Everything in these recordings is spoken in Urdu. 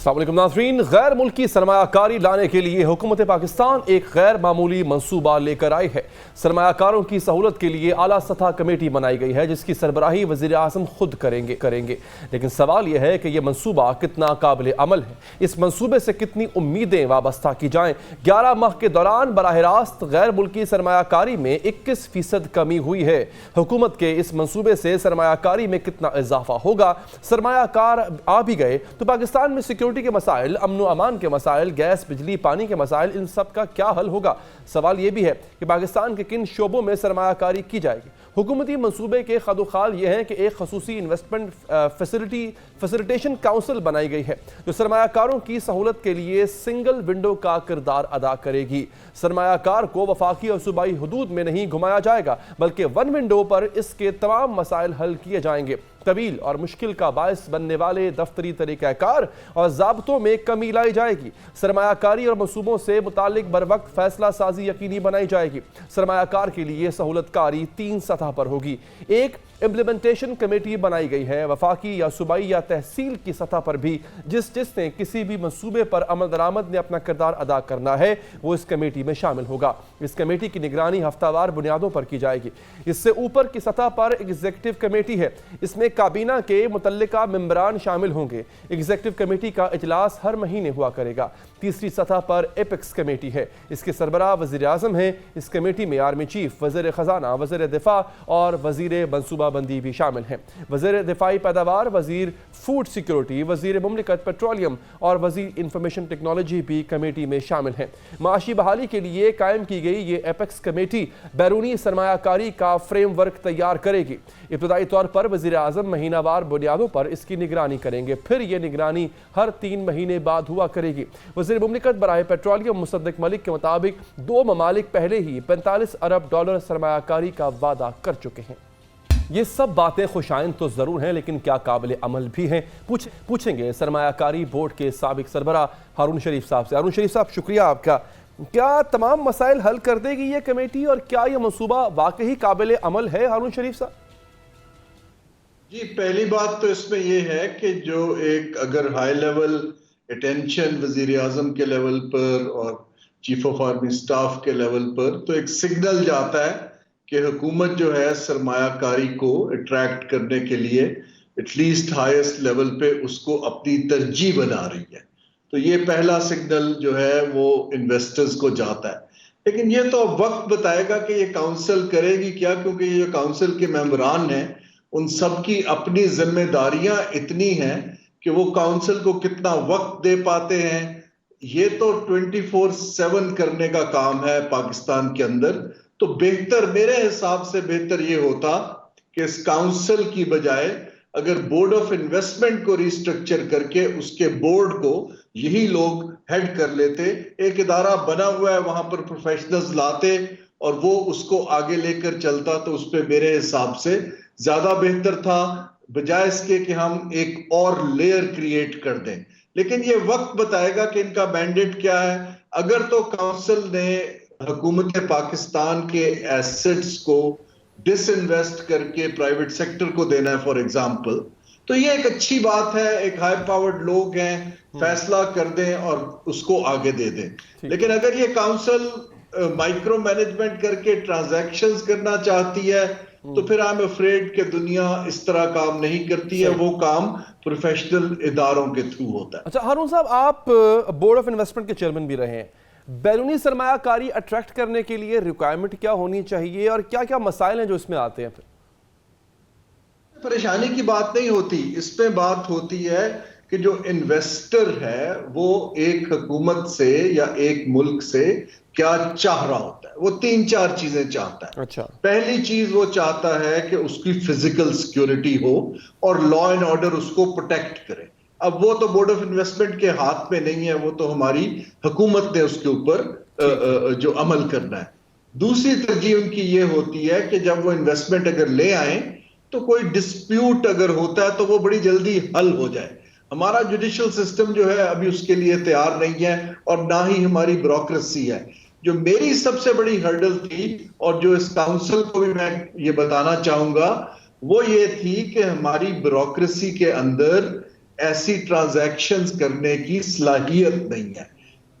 السلام علیکم ناظرین، غیر ملکی سرمایہ کاری لانے کے لیے حکومت پاکستان ایک غیر معمولی منصوبہ لے کر آئی ہے۔ سرمایہ کاروں کی سہولت کے لیے اعلیٰ سطح کمیٹی بنائی گئی ہے جس کی سربراہی وزیر اعظم خود کریں گے، لیکن سوال یہ ہے کہ یہ منصوبہ کتنا قابل عمل ہے، اس منصوبے سے کتنی امیدیں وابستہ کی جائیں۔ 11 ماہ کے دوران براہ راست غیر ملکی سرمایہ کاری میں 21% کمی ہوئی ہے۔ حکومت کے اس منصوبے سے سرمایہ کاری میں کتنا اضافہ ہوگا؟ سرمایہ کار آ بھی گئے تو پاکستان میں سیکیورٹی کے مسائل، امن و امان کے مسائل، گیس، بجلی، پانی کے مسائل، ان سب کا کیا حل ہوگا؟ سوال یہ بھی ہے کہ پاکستان کے کن شعبوں میں سرمایہ کاری کی جائے گی۔ حکومتی منصوبے کے خد و خال یہ ہے کہ ایک خصوصی انویسٹمنٹ فیسیلیٹیشن کاؤنسل بنائی گئی ہے جو سرمایہ کاروں کی سہولت کے لیے سنگل ونڈو کا کردار ادا کرے گی۔ سرمایہ کار کو وفاقی اور صوبائی حدود میں نہیں گھمایا جائے گا بلکہ ون ونڈو پر اس کے تمام مسائل حل کیے جائیں گے۔ طویل اور مشکل کا باعث بننے والے دفتری طریقہ کار اور ضابطوں میں کمی لائی جائے گی۔ سرمایہ کاری اور منصوبوں سے متعلق بروقت فیصلہ سازی یقینی بنائی جائے گی۔ سرمایہ کار کے لیے سہولت کاری 3 سطح پر ہوگی۔ ایک امپلیمنٹیشن کمیٹی بنائی گئی ہے، وفاقی یا صوبائی یا تحصیل کی سطح پر بھی جس نے کسی بھی منصوبے پر عمل درآمد نے اپنا کردار ادا کرنا ہے وہ اس کمیٹی میں شامل ہوگا۔ اس کمیٹی کی نگرانی ہفتہ وار بنیادوں پر کی جائے گی۔ اس سے اوپر کی سطح پر ایگزیکٹو کمیٹی ہے، اس میں کابینہ کے متعلقہ ممبران شامل ہوں گے۔ ایگزیکٹو کمیٹی کا اجلاس ہر مہینے ہوا کرے گا۔ تیسری سطح پر ایپیکس کمیٹی ہے، اس کے سربراہ وزیر اعظم ہیں۔ اس کمیٹی میں آرمی چیف، وزیر خزانہ، وزیر دفاع اور وزیر منصوبہ بندی بھی شامل ہیں۔ وزیر دفاعی پیداوار، وزیر فوڈ سیکیورٹی، وزیر مملکت پیٹرولیم اور وزیر انفارمیشن ٹیکنالوجی بھی کمیٹی میں شامل ہیں۔ معاشی بحالی کے لیے قائم کی گئی یہ ایپیکس کمیٹی بیرونی سرمایہ کاری کا فریم ورک تیار کرے گی۔ ابتدائی طور پر وزیر اعظم مہینہ وار بنیادوں پر اس کی نگرانی کریں گے، پھر یہ نگرانی ہر 3 مہینے بعد ہوا کرے گی۔ وزیر مملکت برائے پیٹرولیم مصدق ملک کے مطابق 2 ممالک پہلے ہی $45 ارب سرمایہ کاری کا وعدہ کر چکے ہیں۔ یہ سب باتیں خوشائند تو ضرور ہیں لیکن کیا قابل عمل بھی ہیں؟ پوچھیں گے سرمایہ کاری بورڈ کے سابق سربراہ ہارون شریف صاحب سے۔ ہارون شریف صاحب، شکریہ آپ کا۔ کیا تمام مسائل حل کر دے گی یہ کمیٹی اور کیا یہ منصوبہ واقعی قابل عمل ہے ہارون شریف صاحب؟ جی، پہلی بات تو اس میں یہ ہے کہ جو ایک اگر ہائی لیول اٹینشن وزیر اعظم کے لیول پر اور چیف آف آرمی سٹاف کے لیول پر تو ایک سگنل جاتا ہے کہ حکومت جو ہے سرمایہ کاری کو اٹریکٹ کرنے کے لیے ایٹ لیسٹ ہائیسٹ لیول پہ اس کو اپنی ترجیح بنا رہی ہے۔ تو یہ پہلا سگنل جو ہے وہ انویسٹرز کو جاتا ہے، لیکن یہ تو وقت بتائے گا کہ یہ کاؤنسل کرے گی کیا، کیونکہ یہ کاؤنسل کے ممبران ہیں ان سب کی اپنی ذمہ داریاں اتنی ہیں کہ وہ کاؤنسل کو کتنا وقت دے پاتے ہیں۔ یہ تو 24/7 کرنے کا کام ہے پاکستان کے اندر۔ تو بہتر، میرے حساب سے بہتر یہ ہوتا کہ اس کاؤنسل کی بجائے اگر بورڈ آف انویسٹمنٹ کو ریسٹرکچر کر کے اس کے بورڈ کو یہی لوگ ہیڈ کر لیتے، ایک ادارہ بنا ہوا ہے وہاں پر پروفیشنلز لاتے اور وہ اس کو آگے لے کر چلتا، تو اس پہ میرے حساب سے زیادہ بہتر تھا، بجائے اس کے کہ ہم ایک اور لیئر کریٹ کر دیں۔ لیکن یہ وقت بتائے گا کہ ان کا مینڈیٹ کیا ہے۔ اگر تو کاؤنسل نے حکومت پاکستان کے ایسٹس کو ڈس انویسٹ کر کے پرائیویٹ سیکٹر کو دینا ہے فار ایگزامپل، تو یہ ایک اچھی بات ہے، ایک ہائی پاورڈ لوگ ہیں، فیصلہ کر دیں اور اس کو آگے دے دیں۔ لیکن اگر یہ کاؤنسل مائکرو مینجمنٹ کر کے ٹرانزیکشنز کرنا چاہتی ہے تو پھر I'm afraid کہ دنیا اس طرح کام نہیں کرتی ہے، وہ کام پروفیشنل اداروں کے تھرو ہوتا ہے۔ اچھا ہارون صاحب، آپ بورڈ آف انویسٹمنٹ کے چیئرمین بھی رہے ہیں، بیرونی سرمایہ کاری اٹریکٹ کرنے کے لیے ریکوائرمنٹ کیا ہونی چاہیے اور کیا کیا مسائل ہیں جو اس میں آتے ہیں؟ پھر پریشانی کی بات نہیں ہوتی، اس پہ بات ہوتی ہے کہ جو انویسٹر ہے وہ ایک حکومت سے یا ایک ملک سے کیا چاہ رہا ہوتا ہے۔ وہ 3-4 چیزیں چاہتا ہے۔ اچھا، پہلی چیز وہ چاہتا ہے کہ اس کی فزیکل سیکیورٹی ہو اور لا اینڈ آرڈر اس کو پروٹیکٹ کرے۔ اب وہ تو بورڈ آف انویسٹمنٹ کے ہاتھ میں نہیں ہے، وہ تو ہماری حکومت نے اس کے اوپر جو عمل کرنا ہے۔ دوسری ترجیح ان کی یہ ہوتی ہے کہ جب وہ انویسٹمنٹ اگر لے آئیں تو کوئی ڈسپیوٹ اگر ہوتا ہے تو وہ بڑی جلدی حل ہو جائے۔ ہمارا جوڈیشل سسٹم جو ہے ابھی اس کے لیے تیار نہیں ہے اور نہ ہی ہماری بیوروکریسی ہے۔ جو میری سب سے بڑی ہرڈل تھی اور جو اس کاؤنسل کو بھی میں یہ بتانا چاہوں گا وہ یہ تھی کہ ہماری بیوروکریسی کے اندر ایسی ٹرانزیکشنز کرنے کی صلاحیت نہیں ہے.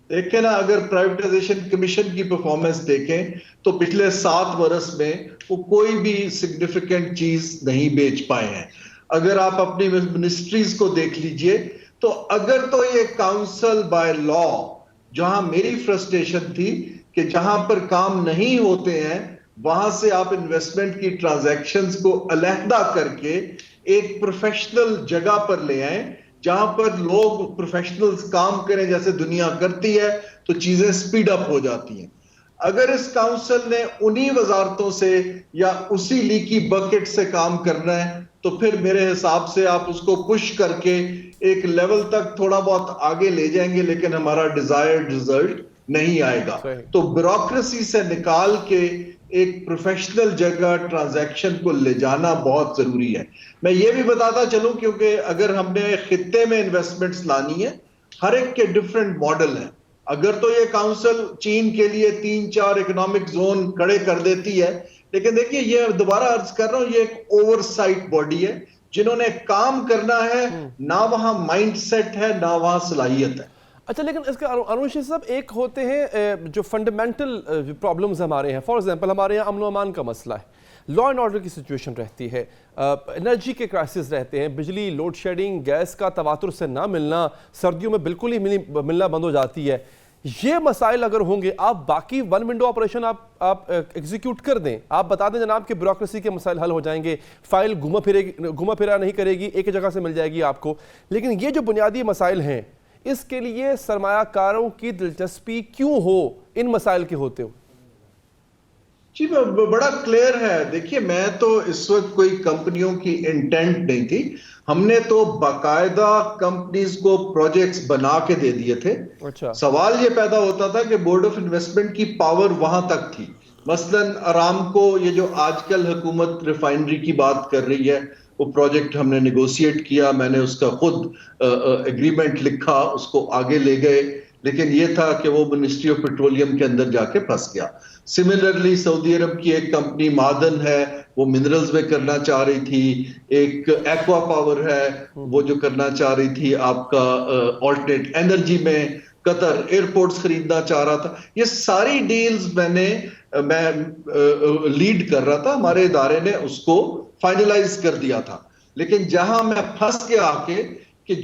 دیکھیں نا, اگر پرائیویٹائزیشن کمیشن کی پرفارمنس دیکھیں تو پچھلے 7 برس میں وہ کوئی بھی سگنیفیکنٹ چیز نہیں بیچ پائے ہیں. اگر آپ اپنی منسٹریز کو دیکھ لیجئے تو اگر تو یہ کاؤنسل بائی لا, جہاں میری فرسٹریشن تھی کہ جہاں پر کام نہیں ہوتے ہیں وہاں سے آپ انویسٹمنٹ کی ٹرانزیکشنز کو علیحدہ کر کے ایک پروفیشنل جگہ پر لے آئیں جہاں پر لوگ پروفیشنلز کام کریں جیسے دنیا کرتی ہے, تو چیزیں سپیڈ اپ ہو جاتی ہیں. اگر اس کاؤنسل نے انہی وزارتوں سے یا اسی لیکی بکٹ سے کام کرنا ہے تو پھر میرے حساب سے آپ اس کو پش کر کے ایک لیول تک تھوڑا بہت آگے لے جائیں گے, لیکن ہمارا ڈیزائرڈ رزلٹ نہیں آئے گا. تو بیوروکریسی سے نکال کے ایک پروفیشنل جگہ ٹرانزیکشن کو لے جانا بہت ضروری ہے. میں یہ بھی بتاتا چلوں کیونکہ اگر ہم نے خطے میں انویسٹمنٹس لانی ہے, ہر ایک کے ڈیفرنٹ ماڈل ہیں. اگر تو یہ کاؤنسل چین کے لیے 3-4 اکنامک زون کھڑے کر دیتی ہے, لیکن دیکھیے یہ دوبارہ عرض کر رہا ہوں یہ ایک اوور سائٹ باڈی ہے, جنہوں نے کام کرنا ہے, نہ وہاں مائنڈ سیٹ ہے نہ وہاں صلاحیت ہے. اچھا, لیکن اس کا انوش صاحب ایک ہوتے ہیں جو فنڈامنٹل پرابلمز ہمارے ہیں. فار ایگزامپل ہمارے یہاں امن و امان کا مسئلہ ہے, لا اینڈ آرڈر کی سچویشن رہتی ہے, انرجی کے کرائسس رہتے ہیں, بجلی لوڈ شیڈنگ, گیس کا تواتر سے نہ ملنا, سردیوں میں بالکل ہی ملنا بند ہو جاتی ہے. یہ مسائل اگر ہوں گے, آپ باقی ون ونڈو آپریشن آپ ایگزیکیوٹ کر دیں, آپ بتا دیں جناب کہ بیوروکریسی کے مسائل حل ہو جائیں گے, فائل گھما پھرا نہیں کرے گی, ایک جگہ سے مل جائے گی آپ کو. لیکن یہ جو بنیادی مسائل ہیں اس کے لیے سرمایہ کاروں کی دلچسپی کیوں ہو ان مسائل کے ہوتے ہو؟ جی بڑا کلیئر ہے. دیکھیے میں تو اس وقت کوئی کمپنیوں کی انٹینٹ نہیں تھی, ہم نے تو باقاعدہ کمپنیز کو پروجیکٹس بنا کے دے دیے تھے. سوال یہ پیدا ہوتا تھا کہ بورڈ آف انویسٹمنٹ کی پاور وہاں تک تھی. مثلاً ارامکو, یہ جو آج کل حکومت ریفائنری کی بات کر رہی ہے, وہ پروجیکٹ ہم نے نیگوشیٹ کیا, میں نے اس کا خود ایگریمنٹ لکھا, اس کو آگے لے گئے, لیکن یہ تھا کہ وہ منسٹری آف پیٹرولیم کے اندر جا کے پھنس گیا. سملرلی سعودی عرب کی ایک کمپنی معدن ہے, وہ منرلز میں کرنا چاہ رہی تھی. ایک ایکوا پاور ہے, وہ جو کرنا چاہ رہی تھی آپ کا آلٹرنیٹ انرجی میں. قطر ایئرپورٹس خریدنا چاہ رہا تھا. یہ ساری ڈیلز میں لیڈ کر رہا تھا, ہمارے ادارے نے اس کو فائنلائز کر دیا تھا. لیکن جہاں میں پھنس گیا آ کے کہ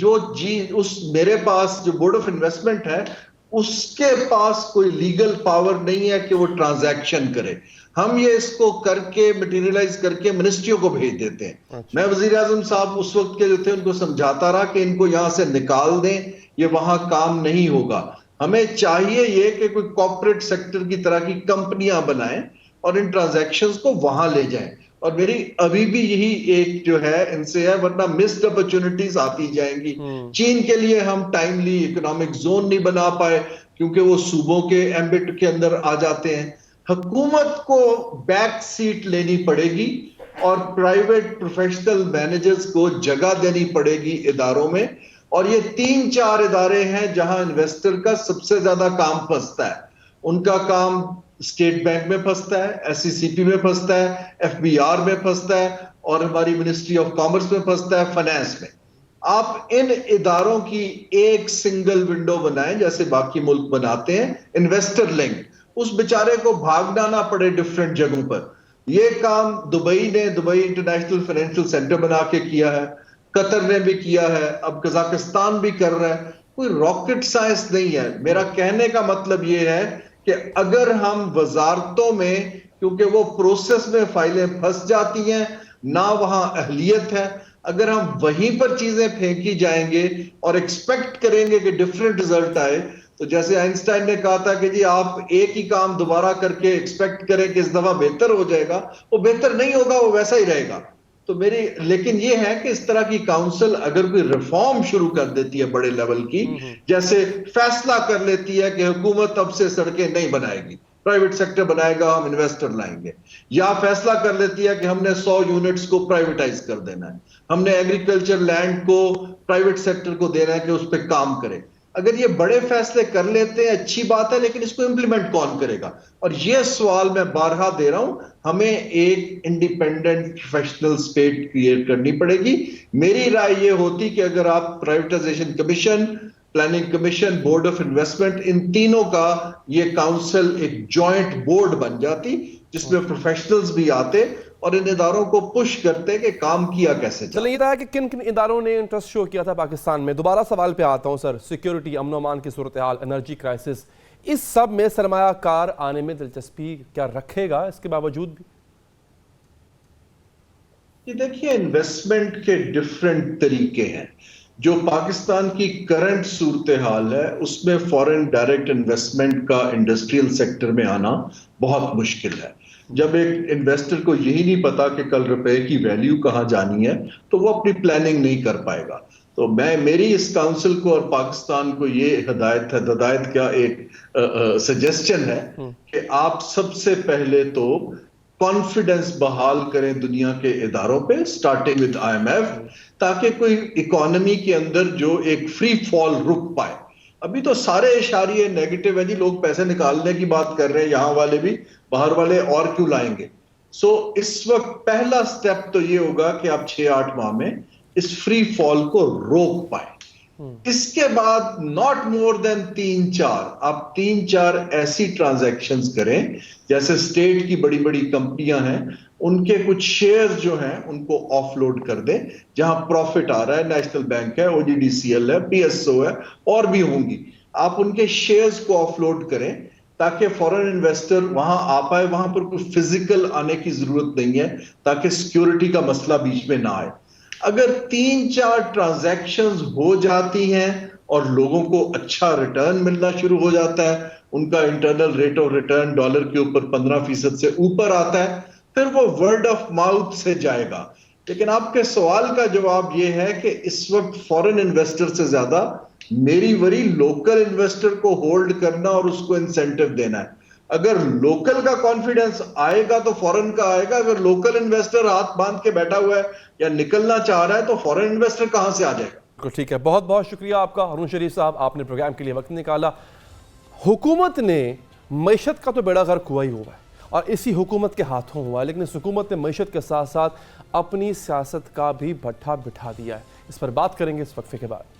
میرے پاس جو بورڈ آف انویسٹمنٹ ہے اس کے پاس کوئی لیگل پاور نہیں ہے کہ وہ ٹرانزیکشن کرے. ہم یہ اس کو کر کے مٹیریلائز کر کے منسٹریوں کو بھیج دیتے ہیں. میں وزیر اعظم صاحب اس وقت کے جو تھے ان کو سمجھاتا رہا کہ ان کو یہاں سے نکال دیں, یہ وہاں کام نہیں ہوگا. ہمیں چاہیے یہ کہ کوئی کارپوریٹ سیکٹر کی طرح کی کمپنیاں بنائیں اور ان ٹرانزیکشنز کو وہاں لے جائیں. اور میری ابھی بھی یہی ایک جو ہے ان سے ہے, ورنہ مسڈ اپرچونٹیز آتی جائیں گی. چین کے لیے ہم ٹائملی اکنامک زون نہیں بنا پائے کیونکہ وہ صوبوں کے ایمبٹ کے اندر آ جاتے ہیں. حکومت کو بیک سیٹ لینی پڑے گی اور پرائیویٹ پروفیشنل مینیجرز کو جگہ دینی پڑے گی اداروں میں. اور یہ 3-4 ادارے ہیں جہاں انویسٹر کا سب سے زیادہ کام پھنستا ہے. ان کا کام اسٹیٹ بینک میں پھنستا ہے, ایس سی سی پی میں پھنستا ہے, ایف بی آر میں پھنستا ہے, اور ہماری منسٹری آف کامرس میں پھنستا ہے, فائنانس میں. آپ ان اداروں کی ایک سنگل ونڈو بنائیں جیسے باقی ملک بناتے ہیں, انویسٹر لنک, اس بیچارے کو بھاگنا نہ پڑے ڈفرینٹ جگہوں پر. یہ کام دبئی نے دبئی انٹرنیشنل فائنینشل سینٹر بنا کے کیا ہے, قطر نے بھی کیا ہے, اب قزاقستان بھی کر رہا ہے. کوئی راکٹ سائنس نہیں ہے. میرا کہنے کا مطلب یہ ہے کہ اگر ہم وزارتوں میں, کیونکہ وہ پروسیس میں فائلیں پھنس جاتی ہیں, نہ وہاں اہلیت ہے, اگر ہم وہیں پر چیزیں پھینکی جائیں گے اور ایکسپیکٹ کریں گے کہ ڈیفرنٹ رزلٹ آئے, تو جیسے آئنسٹائن نے کہا تھا کہ جی آپ ایک ہی کام دوبارہ کر کے ایکسپیکٹ کریں کہ اس دفعہ بہتر ہو جائے گا, وہ بہتر نہیں ہوگا, وہ ویسا ہی رہے گا. تو لیکن یہ ہے کہ اس طرح کی کاؤنسل اگر کوئی ریفارم شروع کر دیتی ہے بڑے لیول کی, جیسے فیصلہ کر لیتی ہے کہ حکومت اب سے سڑکیں نہیں بنائے گی, پرائیویٹ سیکٹر بنائے گا, ہم انویسٹر لائیں گے, یا فیصلہ کر لیتی ہے کہ ہم نے 100 یونٹس کو پرائیویٹائز کر دینا ہے, ہم نے ایگریکلچر لینڈ کو پرائیویٹ سیکٹر کو دینا ہے کہ اس پہ کام کرے. اگر یہ بڑے فیصلے کر لیتے ہیں اچھی بات ہے، لیکن اس کو امپلیمنٹ کون کرے گا؟ اور یہ سوال میں بارہا دے رہا ہوں، ہمیں ایک انڈیپینڈنٹ پروفیشنل اسٹیٹ کریٹ کرنی پڑے گی۔ میری رائے یہ ہوتی کہ اگر آپ privatisation commission, planning commission, board of investment, ان تینوں کا یہ کاؤنسل ایک جوائنٹ بورڈ بن جاتی جس میں پروفیشنلز بھی آتے اور ان اداروں کو پش کرتے کہ کام کیا کیسے جائے۔ چلیں یہ تھا کہ کن کن اداروں نے انٹرسٹ شو کیا تھا پاکستان میں۔ دوبارہ سوال پہ آتا ہوں سر، سیکیورٹی، امن و امان کی صورتحال، انرجی کرائسس، اس سب میں سرمایہ کار آنے میں دلچسپی کیا رکھے گا اس کے باوجود بھی؟ یہ دیکھیے، انویسٹمنٹ کے ڈیفرنٹ طریقے ہیں۔ جو پاکستان کی کرنٹ صورتحال ہے اس میں فورن ڈائریکٹ انویسٹمنٹ کا انڈسٹریل سیکٹر میں آنا بہت مشکل ہے۔ جب ایک انویسٹر کو یہی نہیں پتا کہ کل روپے کی ویلیو کہاں جانی ہے تو وہ اپنی پلاننگ نہیں کر پائے گا۔ تو میری اس کاؤنسل کو اور پاکستان کو یہ ہدایت کیا ایک سجیسشن ہے کہ آپ سب سے پہلے تو کانفیڈنس بحال کریں دنیا کے اداروں پہ، starting with I M F, تاکہ کوئی اکانومی کے اندر جو ایک فری فال رک پائے۔ ابھی تو سارے اشاریے نیگیٹو ہے جی، لوگ پیسے نکالنے کی بات کر رہے ہیں، یہاں والے بھی، باہر والے اور کیوں لائیں گے؟ سو اس وقت پہلا سٹیپ تو یہ ہوگا کہ آپ 6-8 ماہ میں اس فری فال کو روک پائیں۔ اس کے بعد ناٹ مور دین 3-4 آپ 3-4 ایسی ٹرانزیکشنز کریں، جیسے اسٹیٹ کی بڑی بڑی کمپنیاں ہیں ان کے کچھ شیئر جو ہیں ان کو آف لوڈ کر دیں، جہاں پروفٹ آ رہا ہے، نیشنل بینک ہے، او جی ڈی سی ایل ہے، پی ایس او ہے، اور بھی ہوں گی، آپ ان کے شیئرز کو آف لوڈ کریں تاکہ فورن انویسٹر وہاں آ پائے۔ وہاں پر کوئی فزیکل آنے کی ضرورت نہیں ہے تاکہ سیکیورٹی کا مسئلہ بیچ میں نہ آئے۔ اگر 3-4 ٹرانزیکشنز ہو جاتی ہیں اور لوگوں کو اچھا ریٹرن ملنا شروع ہو جاتا ہے، ان کا internal rate of return dollar کے اوپر 15% سے اوپر آتا ہے، پھر وہ ورڈ آف ماؤتھ سے جائے گا۔ لیکن آپ کے سوال کا جواب یہ ہے کہ اس وقت فورن انویسٹر سے زیادہ میری وری لوکل انویسٹر کو ہولڈ کرنا اور اس کو انسینٹیو دینا ہے۔ اگر لوکل کا کانفیڈنس آئے گا تو فورن کا آئے گا۔ اگر لوکل انویسٹر ہاتھ باندھ کے بیٹھا ہوا ہے یا نکلنا چاہ رہا ہے تو فورن انویسٹر کہاں سے آ جائے گا؟ ٹھیک ہے، بہت بہت شکریہ آپ کا ہارون شریف صاحب، آپ نے پروگرام کے لیے وقت نکالا۔ حکومت نے معیشت کا تو بیڑا غرق ہوا ہی ہوا ہے اور اسی حکومت کے ہاتھوں ہوا ہے، لیکن اس حکومت نے معیشت کے ساتھ ساتھ اپنی سیاست کا بھی بھٹا بٹھا دیا ہے۔ اس پر بات کریں گے اس وقفے کے بعد۔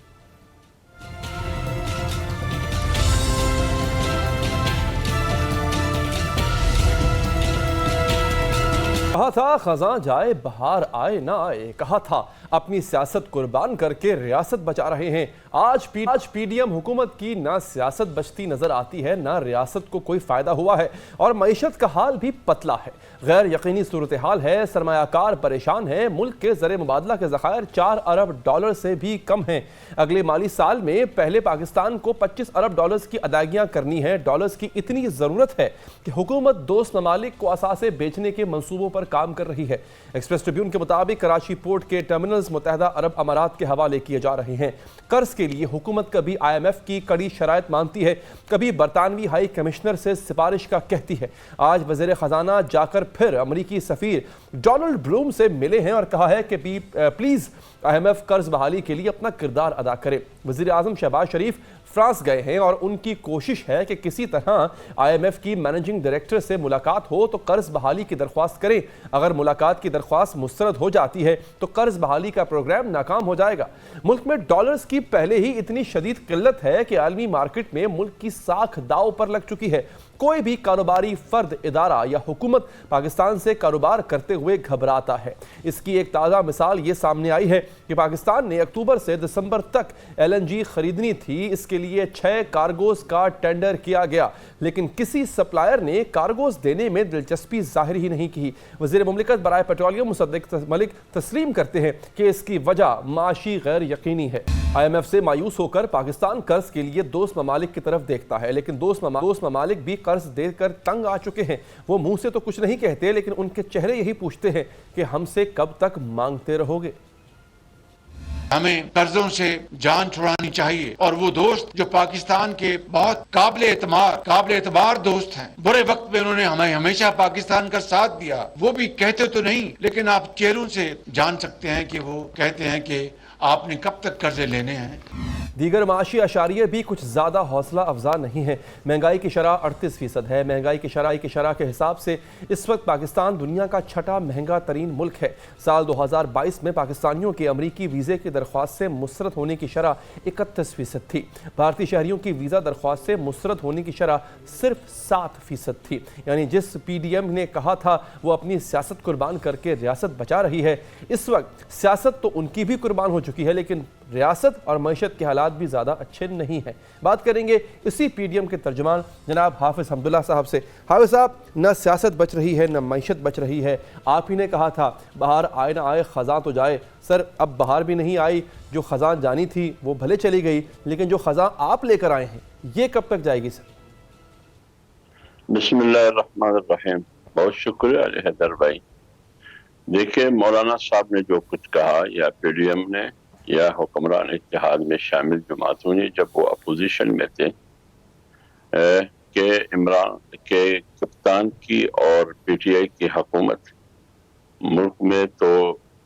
کہا تھا خزاں جائے بہار آئے نہ آئے، کہا تھا اپنی سیاست قربان کر کے ریاست بچا رہے ہیں۔ آج پی ڈی ایم حکومت کی نہ سیاست بچتی نظر آتی ہے، نہ ریاست کو کوئی فائدہ ہوا ہے، اور معیشت کا حال بھی پتلا ہے، غیر یقینی صورتحال ہے، سرمایہ کار پریشان ہیں، ملک کے زر مبادلہ کے ذخائر 4 ارب ڈالر سے بھی کم ہیں۔ اگلے مالی سال میں پہلے پاکستان کو 25 ارب ڈالرز کی ادائیگیاں کرنی ہیں۔ ڈالرز کی اتنی ضرورت ہے کہ حکومت دوست ممالک کو اثاثے بیچنے کے منصوبوں پر کام کر رہی ہے۔ ایکسپریس ٹریبیون کے مطابق کراچی پورٹ کے ٹرمینلز متحدہ عرب امارات کے حوالے کیے جا رہے ہیں۔ قرض کے لیے حکومت کبھی آئی ایم ایف کی کڑی شرائط مانتی ہے، کبھی برطانوی ہائی کمشنر سے سفارش کا کہتی ہے۔ آج وزیر خزانہ جا کر پھر امریکی سفیر ڈونلڈ بلوم سے ملے ہیں اور کہا ہے کہ پلیز آئی ایم ایف قرض بحالی کے لیے اپنا کردار ادا کرے۔ وزیر اعظم شہباز شریف فرانس گئے ہیں اور ان کی کوشش ہے کہ کسی طرح آئی ایم ایف کی مینیجنگ ڈائریکٹر سے ملاقات ہو تو قرض بحالی کی درخواست کریں۔ اگر ملاقات کی درخواست مسترد ہو جاتی ہے تو قرض بحالی کا پروگرام ناکام ہو جائے گا۔ ملک میں ڈالرز کی پہلے ہی اتنی شدید قلت ہے کہ عالمی مارکیٹ میں ملک کی ساکھ داؤ پر لگ چکی ہے۔ کوئی بھی کاروباری فرد، ادارہ یا حکومت پاکستان سے کاروبار کرتے ہوئے گھبراتا ہے۔ اس کی ایک تازہ مثال یہ سامنے آئی ہے کہ پاکستان نے اکتوبر سے دسمبر تک ایل این جی خریدنی تھی۔ اس کے لیے 6 کارگوز کا ٹینڈر کیا گیا، لیکن کسی سپلائر نے کارگوز دینے میں دلچسپی ظاہر ہی نہیں کی۔ وزیر مملکت برائے پیٹرولیم مصدق ملک تسلیم کرتے ہیں کہ اس کی وجہ معاشی غیر یقینی ہے۔ آئی ایم ایف سے مایوس ہو کر پاکستان قرض کے لیے دوست ممالک کی طرف دیکھتا ہے، لیکن دوست ممالک بھی قرض دے کر تنگ آ چکے ہیں۔ وہ منہ سے تو کچھ نہیں کہتے، لیکن ان کے چہرے یہی پوچھتے ہیں کہ ہم سے کب تک مانگتے رہو گے؟ ہمیں قرضوں سے جان چھڑانی چاہیے، اور وہ دوست جو پاکستان کے بہت قابل اعتبار دوست ہیں، برے وقت میں انہوں نے ہمیں ہمیشہ پاکستان کا ساتھ دیا، وہ بھی کہتے تو نہیں لیکن آپ چہروں سے جان سکتے ہیں کہ وہ کہتے ہیں کہ آپ نے کب تک قرضے لینے ہیں۔ دیگر معاشی اشاریے بھی کچھ زیادہ حوصلہ افزا نہیں ہیں۔ مہنگائی کی شرح 38% ہے۔ مہنگائی کی شرح کے حساب سے اس وقت پاکستان دنیا کا چھٹا مہنگا ترین ملک ہے۔ سال 2022 میں پاکستانیوں کے امریکی ویزے کی درخواست سے مسترد ہونے کی شرح 31% تھی۔ بھارتی شہریوں کی ویزا درخواست سے مسترد ہونے کی شرح صرف 7% تھی۔ یعنی جس پی ڈی ایم نے کہا تھا وہ اپنی سیاست قربان کر کے ریاست بچا رہی ہے، اس وقت سیاست تو ان کی بھی قربان ہو چکی ہے، لیکن ریاست اور معیشت کے حالات بھی زیادہ اچھے نہیں ہیں۔ بات کریں گے اسی پی ڈی ایم کے ترجمان جناب حافظ حمداللہ صاحب سے۔ حافظ صاحب، نہ سیاست بچ رہی ہے نہ معیشت بچ رہی ہے۔ آپ ہی نے کہا تھا بہار آئے نہ آئے خزاں تو جائے۔ سر، اب بہار بھی نہیں آئی، جو خزاں جانی تھی وہ بھلے چلی گئی، لیکن جو خزاں آپ لے کر آئے ہیں یہ کب تک جائے گی سر؟ بسم اللہ الرحمن الرحیم۔ بہت شکریہ علی حیدر بھائی۔ دیکھیں، مولانا صاحب نے جو کچھ کہا یا پی ڈی ایم نے یا حکمران اتحاد میں شامل جماعتوں نے جب وہ اپوزیشن میں تھے کہ عمران کے کپتان کی اور پی ٹی آئی کی حکومت ملک میں تو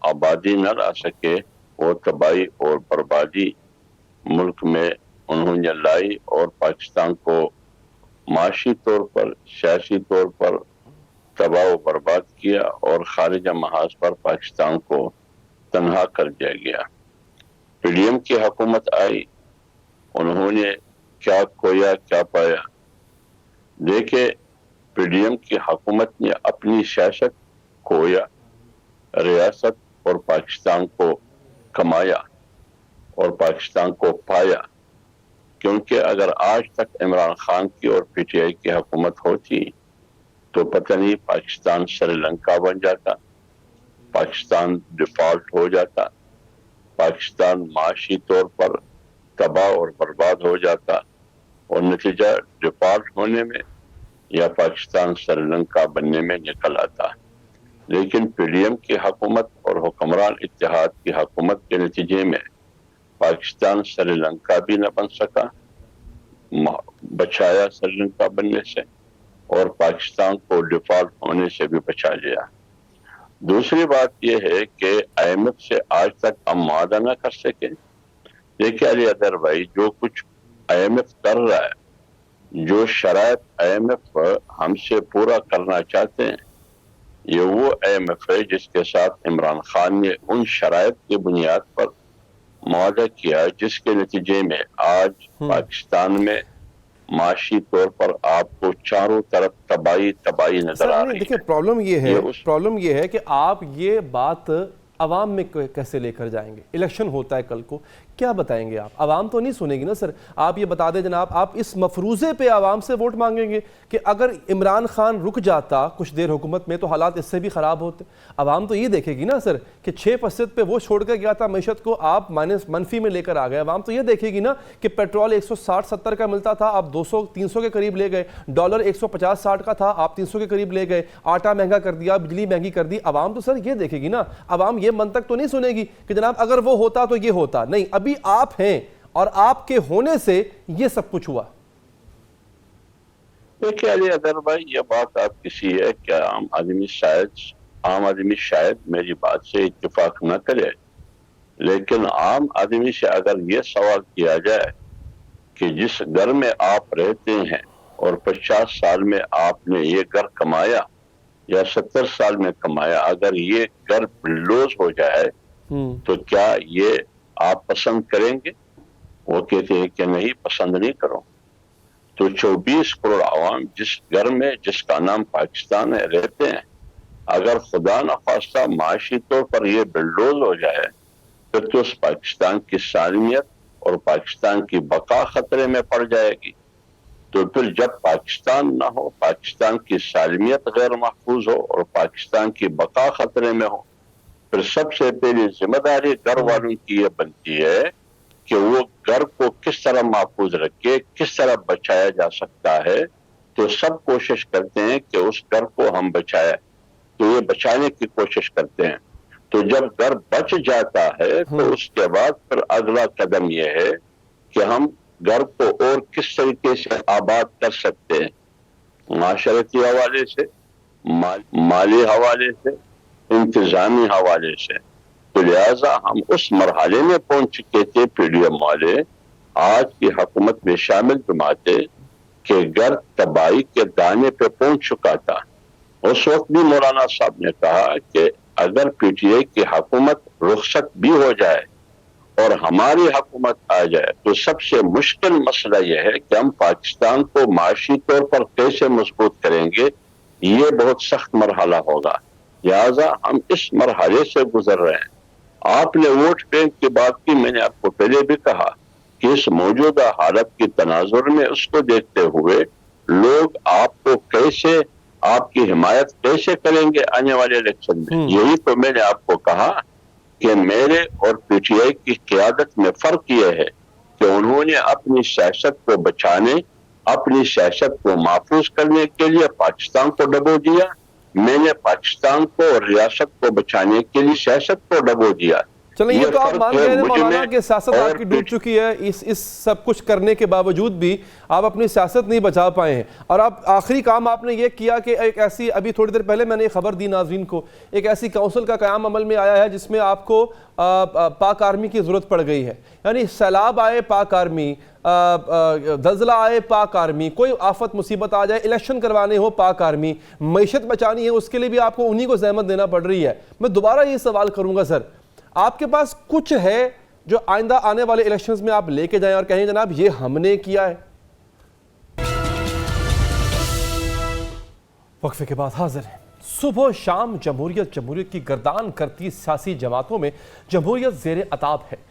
آبادی نہ لا سکے، وہ تباہی اور بربادی ملک میں انہوں نے لائی اور پاکستان کو معاشی طور پر، سیاسی طور پر تباہ و برباد کیا اور خارجہ محاذ پر پاکستان کو تنہا کر دیا گیا۔ پی ڈی ایم کی حکومت آئی، انہوں نے کیا کھویا کیا پایا؟ دیکھیں، پی ڈی ایم کی حکومت نے اپنی سیاست کھویا، ریاست اور پاکستان کو کمایا اور پاکستان کو پایا، کیونکہ اگر آج تک عمران خان کی اور پی ٹی آئی کی حکومت ہوتی تو پتہ نہیں پاکستان سری لنکا بن جاتا، پاکستان ڈیفالٹ ہو جاتا، پاکستان معاشی طور پر تباہ اور برباد ہو جاتا اور نتیجہ ڈیفالٹ ہونے میں یا پاکستان سری لنکا بننے میں نکل آتا۔ لیکن پی ڈی ایم کی حکومت اور حکمران اتحاد کی حکومت کے نتیجے میں پاکستان سری لنکا بھی نہ بن سکا، بچایا سری لنکا بننے سے، اور پاکستان کو ڈیفالٹ ہونے سے بھی بچا لیا۔ دوسری بات یہ ہے کہ آئی ایم ایف سے آج تک ہم معاہدہ نہ کر سکے۔ دیکھیں علی اظہر بھائی، جو کچھ آئی ایم ایف کر رہا ہے، جو شرائط آئی ایم ایف ہم سے پورا کرنا چاہتے ہیں، یہ وہ آئی ایم ایف ہے جس کے ساتھ عمران خان نے ان شرائط کی بنیاد پر معاہدہ کیا جس کے نتیجے میں آج پاکستان میں معاشی طور پر آپ کو چاروں طرف تباہی نظر آ رہی ہے۔ دیکھیں، پرابلم یہ ہے کہ آپ یہ بات عوام میں کیسے لے کر جائیں گے؟ الیکشن ہوتا ہے کل کو، کیا بتائیں گے آپ؟ عوام تو نہیں سنے گی نا سر۔ آپ یہ بتا دیں جناب، آپ اس مفروضے پہ عوام سے ووٹ مانگیں گے کہ اگر عمران خان رک جاتا کچھ دیر حکومت میں تو حالات اس سے بھی خراب ہوتے؟ عوام تو یہ دیکھے گی نا سر کہ 6% پہ وہ چھوڑ کر گیا تھا معیشت کو، آپ منفی میں لے کر آ گئے۔ عوام تو یہ دیکھے گی نا کہ پیٹرول 160-70 کا ملتا تھا، آپ 200-300 کے قریب لے گئے، ڈالر 150-60 کا تھا، آپ 300 کے قریب لے گئے، آٹا مہنگا کر دیا، بجلی مہنگی کر دی۔ عوام تو سر یہ دیکھے گی نا، عوام یہ منطق تو نہیں سنے گی کہ جناب اگر وہ ہوتا تو یہ ہوتا۔ نہیں، ابھی آپ ہیں اور آپ کے ہونے سے یہ سب کچھ ہوا۔ دیکھیں علی اظہر بھائی، یہ بات آپ کسی ہے کہ عام آدمی شاید میری بات سے اتفاق نہ کرے، لیکن عام آدمی سے اگر یہ سوال کیا جائے کہ جس گھر میں آپ رہتے ہیں اور 50 سال میں آپ نے یہ گھر کمایا یا 70 سال میں کمایا، اگر یہ گھر بلڈوز ہو جائے تو کیا یہ آپ پسند کریں گے؟ وہ کہتے ہیں کہ نہیں، پسند نہیں کرو۔ تو 24 کروڑ عوام جس گھر میں جس کا نام پاکستان ہے رہتے ہیں، اگر خدا نخواستہ معاشی طور پر یہ بلڈوز ہو جائے پھر تو اس پاکستان کی سالمیت اور پاکستان کی بقا خطرے میں پڑ جائے گی۔ تو پھر جب پاکستان نہ ہو، پاکستان کی سالمیت غیر محفوظ ہو اور پاکستان کی بقا خطرے میں ہو، پھر سب سے پہلی ذمہ داری گھر والوں کی یہ بنتی ہے کہ وہ گھر کو کس طرح محفوظ رکھے، کس طرح بچایا جا سکتا ہے۔ تو سب کوشش کرتے ہیں کہ اس گھر کو ہم بچائیں، تو یہ بچانے کی کوشش کرتے ہیں۔ تو جب گھر بچ جاتا ہے تو اس کے بعد پھر اگلا قدم یہ ہے کہ ہم گھر کو اور کس طریقے سے آباد کر سکتے ہیں، معاشرتی حوالے سے، مالی حوالے سے، انتظامی حوالے سے۔ تو لہٰذا ہم اس مرحلے میں پہنچ چکے تھے پی ڈی ایم والے آج کی حکومت میں شامل جماعتیں کہ گھر تباہی کے دانے پہ پہنچ چکا تھا. اس وقت بھی مولانا صاحب نے کہا کہ اگر پی ٹی آئی کی حکومت رخصت بھی ہو جائے اور ہماری حکومت آ جائے تو سب سے مشکل مسئلہ یہ ہے کہ ہم پاکستان کو معاشی طور پر کیسے مضبوط کریں گے. یہ بہت سخت مرحلہ ہوگا، لہذا ہم اس مرحلے سے گزر رہے ہیں. آپ نے ووٹ بینک کی بات کی، میں نے آپ کو پہلے بھی کہا کہ اس موجودہ حالت کی تناظر میں اس کو دیکھتے ہوئے لوگ آپ کو کیسے، آپ کی حمایت کیسے کریں گے آنے والے الیکشن میں. یہی تو میں نے آپ کو کہا کہ میرے اور پی ٹی آئی کی قیادت میں فرق یہ ہے کہ انہوں نے اپنی سیاست کو بچانے، اپنی سیاست کو محفوظ کرنے کے لیے پاکستان کو ڈبو دیا. میں نے پاکستان کو اور ریاست کو بچانے کے لیے سیاست کو ڈبو دیا. چلیں یہ تو آپ مان گئے ہیں مولانا کہ سیاست آپ کی ڈوب چکی ہے، اس سب کچھ کرنے کے باوجود بھی آپ اپنی سیاست نہیں بچا پائے ہیں. اور اب آخری کام آپ نے یہ کیا کہ ایک ایسی، ابھی تھوڑی دیر پہلے میں نے خبر دی ناظرین کو، ایک ایسی کونسل کا قیام عمل میں آیا ہے جس میں آپ کو پاک آرمی کی ضرورت پڑ گئی ہے. یعنی سیلاب آئے پاک آرمی، زلزلہ آئے پاک آرمی، کوئی آفت مصیبت آ جائے، الیکشن کروانے ہو پاک آرمی، معیشت بچانی ہے اس کے لیے بھی آپ کو انہی کو زحمت دینا پڑ رہی ہے. میں دوبارہ یہ سوال کروں گا سر، آپ کے پاس کچھ ہے جو آئندہ آنے والے الیکشنز میں آپ لے کے جائیں اور کہیں جناب یہ ہم نے کیا ہے؟ وقفے کے بعد حاضر ہیں. صبح و شام جمہوریت کی گردان کرتی سیاسی جماعتوں میں جمہوریت زیر عتاب ہے.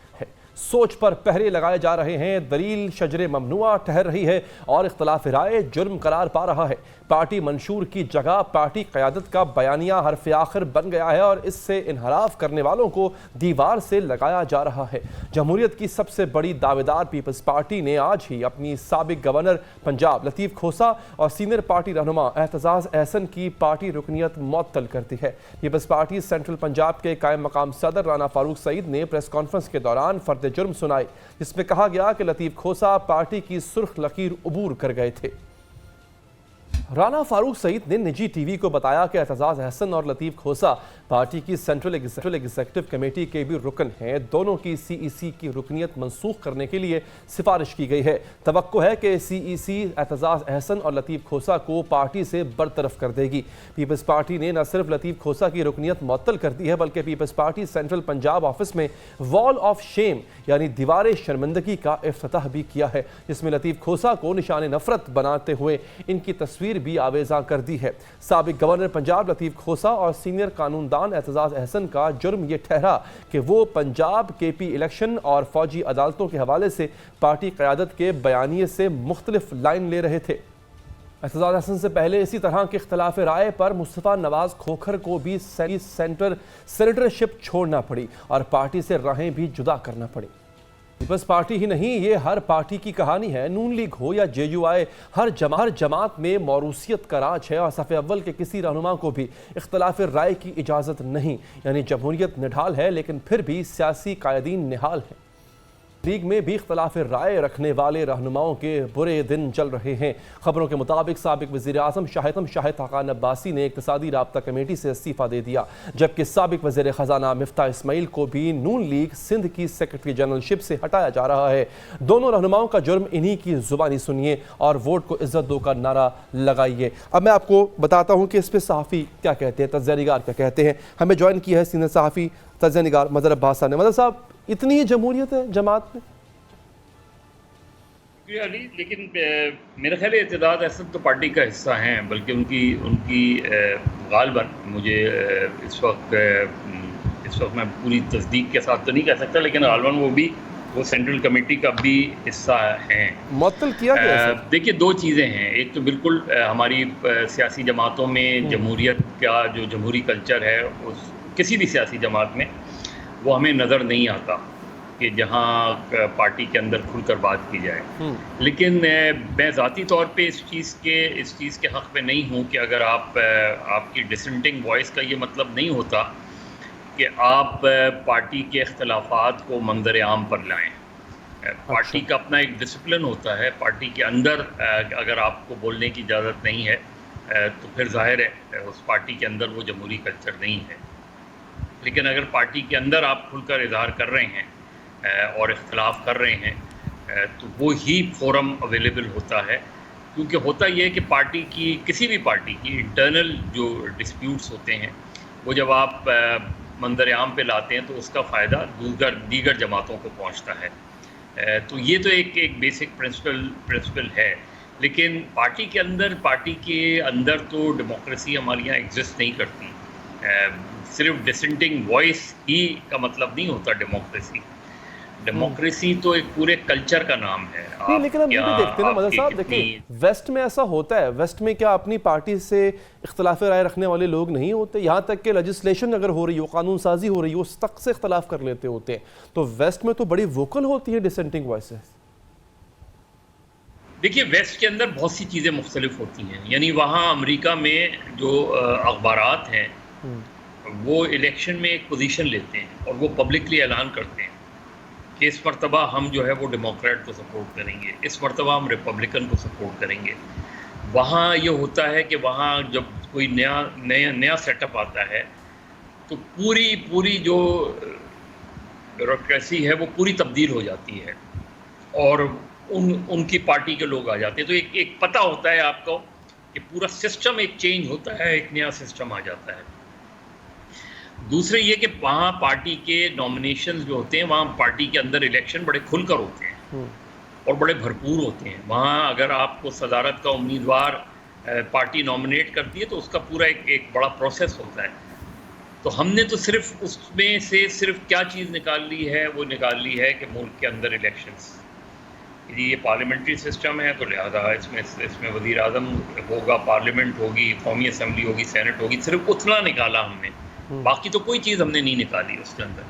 سوچ پر پہرے لگائے جا رہے ہیں، دلیل شجر ممنوعہ ٹھہر رہی ہے اور اختلاف رائے جرم قرار پا رہا ہے. پارٹی منشور کی جگہ پارٹی قیادت کا بیانیہ حرف آخر بن گیا ہے اور اس سے انحراف کرنے والوں کو دیوار سے لگایا جا رہا ہے. جمہوریت کی سب سے بڑی دعویدار پیپلز پارٹی نے آج ہی اپنی سابق گورنر پنجاب لطیف کھوسا اور سینئر پارٹی رہنما اعتزاز احسن کی پارٹی رکنیت معطل کر دی ہے. پیپلز پارٹی سینٹرل پنجاب کے قائم مقام صدر رانا فاروق سعید نے پریس کانفرنس کے دوران فرد جرم سنائی، جس میں کہا گیا کہ لطیف کھوسا پارٹی کی سرخ لکیر عبور کر گئے تھے. رانا فاروق سعید نے نجی ٹی وی کو بتایا کہ اعتزاز احسن اور لطیف کھوسا پارٹی کی سینٹرل ایگزیکٹو کمیٹی کے بھی رکن ہیں. دونوں کی سی ای سی کی رکنیت منسوخ کرنے کے لیے سفارش کی گئی ہے. توقع ہے کہ سی ای سی اعتزاز احسن اور لطیف کھوسا کو پارٹی سے برطرف کر دے گی. پیپلز پارٹی نے نہ صرف لطیف کھوسا کی رکنیت معطل کر دی ہے بلکہ پیپلز پارٹی سینٹرل پنجاب آفس میں وال آف شیم یعنی دیوار شرمندگی کا افتتاح بھی کیا ہے، جس میں لطیف کھوسا کو نشان نفرت بناتے ہوئے ان کی تصویر بھی آویزاں کر دی ہے. سابق گورنر پنجاب لطیف کھوسا اور سینئر قانون دان اعتزاز احسن کا جرم یہ ٹھہرا کہ وہ پنجاب کے پی الیکشن اور فوجی عدالتوں کے حوالے سے پارٹی قیادت کے بیانیے سے مختلف لائن لے رہے تھے. اعتزاز احسن سے پہلے اسی طرح کے اختلاف رائے پر مصطفیٰ نواز کھوکھر کو بھی سینیٹرشپ چھوڑنا پڑی اور پارٹی سے راہیں بھی جدا کرنا پڑی. پیپلز پارٹی ہی نہیں، یہ ہر پارٹی کی کہانی ہے. نون لیگ ہو یا جے یو آئی، ہر جماعت میں موروثیت کا راج ہے اور صف اول کے کسی رہنما کو بھی اختلاف رائے کی اجازت نہیں. یعنی جمہوریت نڈھال ہے لیکن پھر بھی سیاسی قائدین نحال ہیں. لیگ میں بھی اختلاف رائے رکھنے والے رہنماؤں کے برے دن چل رہے ہیں. خبروں کے مطابق سابق وزیر اعظم شاہد خاقان عباسی نے اقتصادی رابطہ کمیٹی سے استعفیٰ دے دیا، جبکہ سابق وزیر خزانہ مفتاح اسماعیل کو بھی نون لیگ سندھ کی سیکرٹری جنرل شپ سے ہٹایا جا رہا ہے. دونوں رہنماؤں کا جرم انہی کی زبانی سنیے اور ووٹ کو عزت دو کا نعرہ لگائیے. اب میں آپ کو بتاتا ہوں کہ اس پہ صحافی کیا کہتے ہیں، تجزیہ نگار کیا کہتے ہیں. ہمیں جوائن کیا ہے سینئر صحافی تجزیہ نگار مظہر عباس صاحب نے. مظہر صاحب، اتنی ہی جمہوریت ہے جماعت میں؟ علی، لیکن میرا خیال ہے اعتزاز احسن تو پارٹی کا حصہ ہیں، بلکہ ان کی غالباً مجھے اس وقت میں پوری تصدیق کے ساتھ تو نہیں کہہ سکتا، لیکن غالباً وہ سینٹرل کمیٹی کا بھی حصہ ہیں. معطل کیا گیا؟ دیکھیے دو چیزیں ہیں. ایک تو بالکل ہماری سیاسی جماعتوں میں جمہوریت کا جو جمہوری کلچر ہے کسی بھی سیاسی جماعت میں وہ ہمیں نظر نہیں آتا کہ جہاں پارٹی کے اندر کھل کر بات کی جائے. لیکن میں ذاتی طور پہ اس چیز کے حق میں نہیں ہوں کہ اگر آپ کی ڈسنٹنگ وائس کا یہ مطلب نہیں ہوتا کہ آپ پارٹی کے اختلافات کو منظر عام پر لائیں. پارٹی کا اپنا ایک ڈسپلن ہوتا ہے. پارٹی کے اندر اگر آپ کو بولنے کی اجازت نہیں ہے تو پھر ظاہر ہے اس پارٹی کے اندر وہ جمہوری کلچر نہیں ہے. لیکن اگر پارٹی کے اندر آپ کھل کر اظہار کر رہے ہیں اور اختلاف کر رہے ہیں تو وہ ہی فورم اویلیبل ہوتا ہے، کیونکہ ہوتا یہ ہے کہ پارٹی کی کسی بھی پارٹی کی انٹرنل جو ڈسپیوٹس ہوتے ہیں وہ جب آپ منظر عام پہ لاتے ہیں تو اس کا فائدہ دیگر جماعتوں کو پہنچتا ہے. تو یہ تو ایک بیسک پرنسپل ہے. لیکن پارٹی کے اندر تو ڈیموکریسی ہمارے یہاں ایگزسٹ نہیں کرتی. صرف ڈسنٹنگ وائس ہی کا مطلب نہیں ہوتا ڈیموکریسی تو ایک پورے کلچر کا نام ہے. نہیں، لیکن ہم یہ بھی دیکھتے ہیں نا مدر صاحب، دیکھیں ویسٹ میں ایسا ہوتا ہے، ویسٹ میں کیا اپنی پارٹی سے اختلاف رائے رکھنے والے لوگ نہیں ہوتے؟ یہاں تک کہ لیجسلیشن اگر ہو رہی ہو، قانون سازی ہو رہی ہو، اس تک سے اختلاف کر لیتے ہوتے ہیں. تو ویسٹ میں تو بڑی ووکل ہوتی ہیں ڈسنٹنگ وائسز. دیکھیے ویسٹ کے اندر بہت سی چیزیں مختلف ہوتی ہیں. یعنی وہاں امریکہ میں جو اخبارات ہیں وہ الیکشن میں ایک پوزیشن لیتے ہیں اور وہ پبلکلی اعلان کرتے ہیں کہ اس مرتبہ ہم جو ہے وہ ڈیموکریٹ کو سپورٹ کریں گے، اس مرتبہ ہم ریپبلکن کو سپورٹ کریں گے. وہاں یہ ہوتا ہے کہ وہاں جب کوئی نیا سیٹ اپ آتا ہے تو پوری جو بیوروکریسی ہے وہ پوری تبدیل ہو جاتی ہے اور ان کی پارٹی کے لوگ آ جاتے ہیں. تو ایک پتہ ہوتا ہے آپ کو کہ پورا سسٹم ایک چینج ہوتا ہے، ایک نیا سسٹم آ جاتا ہے. دوسرے یہ کہ وہاں پارٹی کے نامینیشنز جو ہوتے ہیں، وہاں پارٹی کے اندر الیکشن بڑے کھل کر ہوتے ہیں اور بڑے بھرپور ہوتے ہیں. وہاں اگر آپ کو صدارت کا امیدوار پارٹی نامینیٹ کرتی ہے تو اس کا پورا ایک بڑا پروسیس ہوتا ہے. تو ہم نے تو صرف اس میں سے صرف کیا چیز نکال لی ہے، وہ نکال لی ہے کہ ملک کے اندر الیکشنز. یہ پارلیمنٹری سسٹم ہے تو لہٰذا اس میں وزیر اعظم ہوگا، پارلیمنٹ ہوگی، قومی اسمبلی ہوگی، سینٹ ہوگی. صرف اتنا نکالا ہم نے، باقی تو کوئی چیز ہم نے نہیں نکالی اس کے اندر.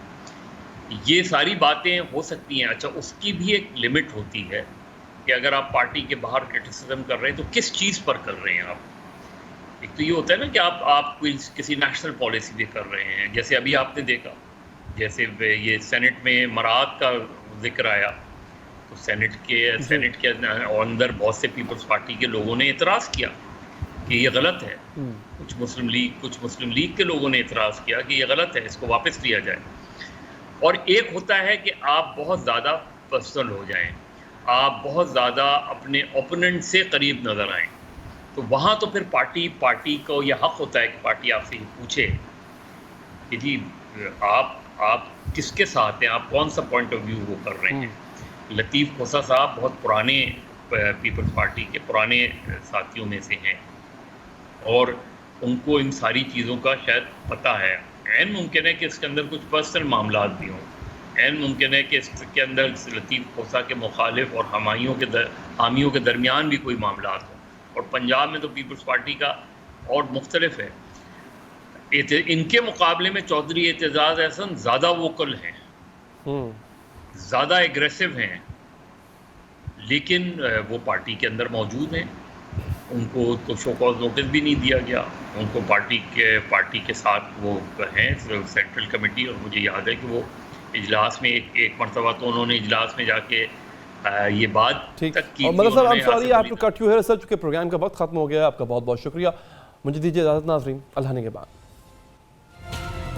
یہ ساری باتیں ہو سکتی ہیں. اچھا، اس کی بھی ایک لمٹ ہوتی ہے کہ اگر آپ پارٹی کے باہر کرٹیسزم کر رہے ہیں تو کس چیز پر کر رہے ہیں آپ. ایک تو یہ ہوتا ہے نا کہ آپ کسی نیشنل پالیسی پہ کر رہے ہیں. جیسے ابھی آپ نے دیکھا، جیسے یہ سینٹ میں مراعات کا ذکر آیا تو سینٹ کے اندر بہت سے پیپلز پارٹی کے لوگوں نے اعتراض کیا کہ یہ غلط ہے. کچھ مسلم لیگ کے لوگوں نے اعتراض کیا کہ یہ غلط ہے، اس کو واپس لیا جائے. اور ایک ہوتا ہے کہ آپ بہت زیادہ پرسنل ہو جائیں، آپ بہت زیادہ اپنے اوپوننٹ سے قریب نظر آئیں. تو وہاں تو پھر پارٹی کو یہ حق ہوتا ہے کہ پارٹی آپ سے یہ پوچھے کہ جی آپ کس کے ساتھ ہیں، آپ کون سا پوائنٹ آف ویو وہ کر رہے ہیں. لطیف کھوسا صاحب بہت پرانے پیپلز پارٹی کے پرانے ساتھیوں میں سے ہیں اور ان کو ان ساری چیزوں کا شاید پتہ ہے. عین ممکن ہے کہ اس کے اندر کچھ پرسنل معاملات بھی ہوں، عین ممکن ہے کہ اس کے اندر لطیف کھوسا کے مخالف اور حامیوں کے درمیان بھی کوئی معاملات ہوں. اور پنجاب میں تو پیپلز پارٹی کا اور مختلف ہے. ان کے مقابلے میں چودھری اعتزاز احسن زیادہ ووکل ہیں، زیادہ ایگریسو ہیں، لیکن وہ پارٹی کے اندر موجود ہیں. ان کو تو شو کاز نوٹس بھی نہیں دیا گیا. ان کو پارٹی کے ساتھ وہ ہیں سینٹرل کمیٹی. اور مجھے یاد ہے کہ وہ اجلاس میں ایک مرتبہ تو انہوں نے اجلاس میں جا کے یہ بات تک کی. مطلب صاحب I'm sorry I have to cut you here, سر، چونکہ پروگرام کا وقت ختم ہو گیا ہے. آپ کا بہت بہت شکریہ. مجھے دیجیے اجازت ناظرین، اللہ نے کے بعد.